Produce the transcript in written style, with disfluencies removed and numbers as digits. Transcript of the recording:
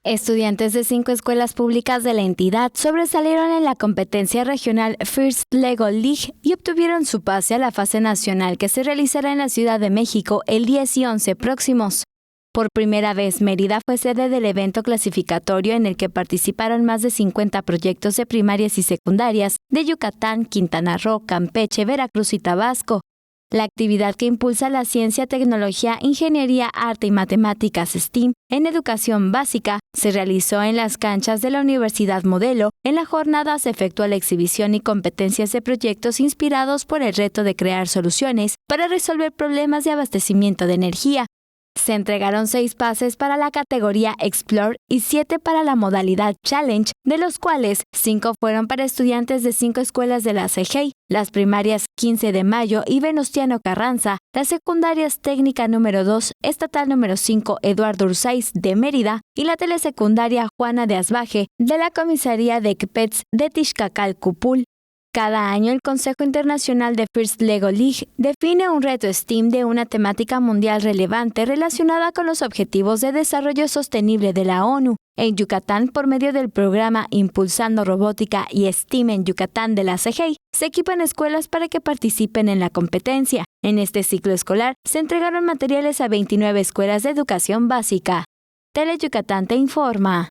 Estudiantes de 5 escuelas públicas de la entidad sobresalieron en la competencia regional First Lego League y obtuvieron su pase a la fase nacional que se realizará en la Ciudad de México el 10 y 11 próximos. Por primera vez, Mérida fue sede del evento clasificatorio en el que participaron más de 50 proyectos de primarias y secundarias de Yucatán, Quintana Roo, Campeche, Veracruz y Tabasco. La actividad que impulsa la ciencia, tecnología, ingeniería, arte y matemáticas STEAM en educación básica se realizó en las canchas de la Universidad Modelo. En la jornada se efectuó la exhibición y competencias de proyectos inspirados por el reto de crear soluciones para resolver problemas de abastecimiento de energía. Se entregaron 6 pases para la categoría Explore y 7 para la modalidad Challenge, de los cuales 5 fueron para estudiantes de 5 escuelas de la CEGEI, las primarias 15 de Mayo y Venustiano Carranza, las secundarias Técnica número 2, Estatal número 5 Eduardo Ursáiz de Mérida y la telesecundaria Juana de Asbaje de la comisaría de CPETS de Tixcacalcupul. Cada año el Consejo Internacional de First Lego League define un reto STEAM de una temática mundial relevante relacionada con los Objetivos de Desarrollo Sostenible de la ONU. En Yucatán, por medio del programa Impulsando Robótica y STEAM en Yucatán de la CEGEI, se equipan escuelas para que participen en la competencia. En este ciclo escolar se entregaron materiales a 29 escuelas de educación básica. Tele Yucatán te informa.